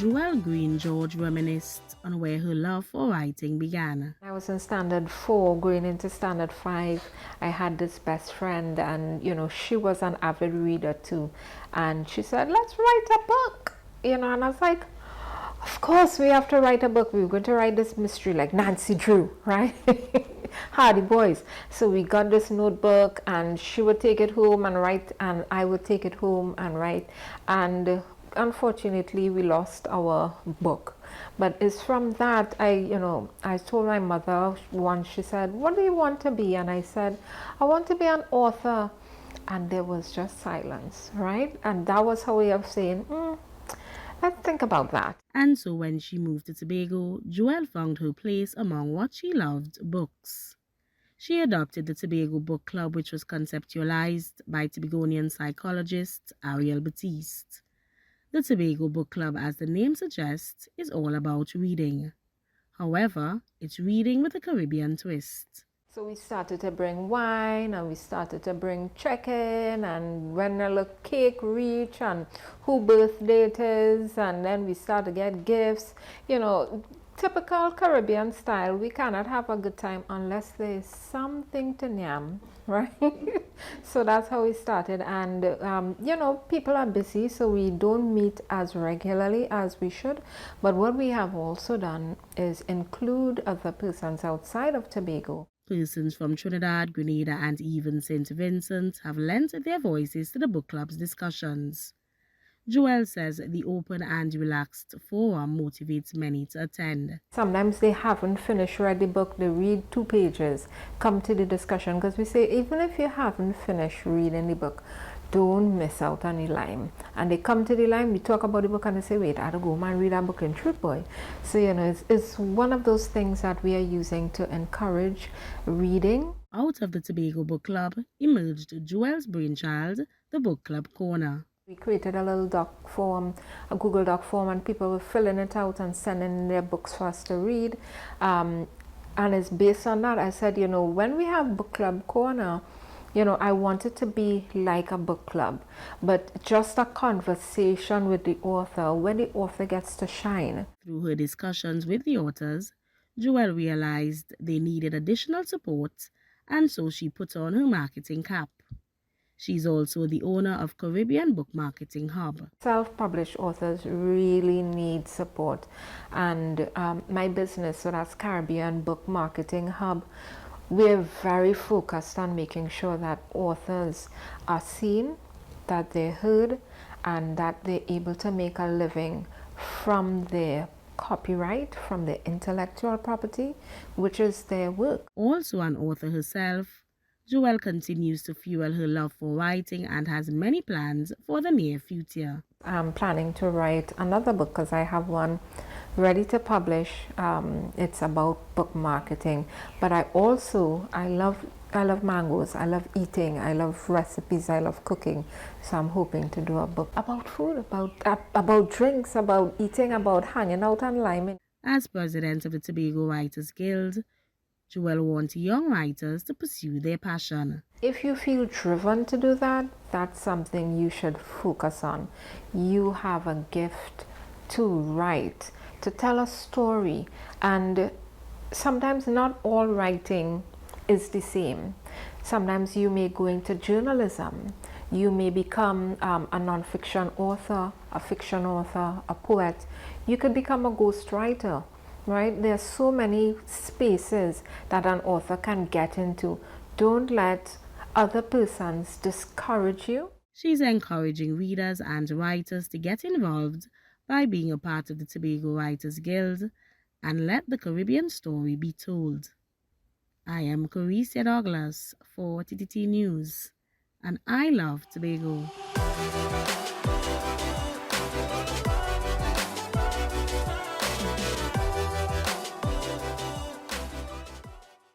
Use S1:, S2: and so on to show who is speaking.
S1: Joelle Greene-George reminisced on where her love for writing began.
S2: I was in standard 4, going into standard 5. I had this best friend, and she was an avid reader too. And she said, "Let's write a book." And I was like, "Of course, we have to write a book. We were going to write this mystery like Nancy Drew, right?" Hardy Boys. So we got this notebook, and she would take it home and write, and I would take it home and write. And unfortunately, we lost our book. But it's from that I told my mother once. She said, "What do you want to be?" And I said, "I want to be an author." And there was just silence, right? And that was her way of saying, let's think about that.
S1: And so when she moved to Tobago, Joelle found her place among what she loved, books. She adopted the Tobago Book Club, which was conceptualized by Tobagonian psychologist Ariel Batiste. The Tobago Book Club, as the name suggests, is all about reading. However, it's reading with a Caribbean twist.
S2: So we started to bring wine, and we started to bring chicken, and when a cake reach, and who birthday it is, and then we start to get gifts. Typical Caribbean style. We cannot have a good time unless there is something to yam, right? So that's how we started. And people are busy, so we don't meet as regularly as we should. But what we have also done is include other persons outside of Tobago.
S1: Persons from Trinidad, Grenada, and even St. Vincent have lent their voices to the book club's discussions. Joelle says the open and relaxed forum motivates many to attend.
S2: Sometimes they haven't read the book, they read 2 pages, come to the discussion, because we say even if you haven't finished reading the book, don't miss out on the lime. And they come to the lime, we talk about the book, and they say, "Wait, I have to go and read that book in truth, boy." So it's one of those things that we are using to encourage reading.
S1: Out of the Tobago Book Club emerged Joelle's brainchild, the Book Club Corner.
S2: We created a little doc form, a Google Doc form, and people were filling it out and sending their books for us to read. And it's based on that. I said, when we have Book Club Corner, I want it to be like a book club, but just a conversation with the author when the author gets to shine.
S1: Through her discussions with the authors, Joelle realized they needed additional support, and so she put on her marketing cap. She's also the owner of Caribbean Book Marketing Hub.
S2: Self-published authors really need support, and my business, so that's Caribbean Book Marketing Hub, we're very focused on making sure that authors are seen, that they're heard, and that they're able to make a living from their copyright, from their intellectual property, which is their work.
S1: Also an author herself, Joelle continues to fuel her love for writing and has many plans for the near future.
S2: I'm planning to write another book because I have one ready to publish. It's about book marketing, but I love mangoes. I love eating. I love recipes. I love cooking. So I'm hoping to do a book about food, about drinks, about eating, about hanging out and liming.
S1: As president of the Tobago Writers Guild, Joelle wants young writers to pursue their passion.
S2: If you feel driven to do that, that's something you should focus on. You have a gift to write, to tell a story, and sometimes not all writing is the same. Sometimes you may go into journalism, you may become a non-fiction author, a fiction author, a poet. You could become a ghostwriter, right? There are so many spaces that an author can get into. Don't let other persons discourage you.
S1: She's encouraging readers and writers to get involved by being a part of the Tobago Writers Guild and let the Caribbean story be told. I am Caricia Douglas for TTT News, and I love Tobago.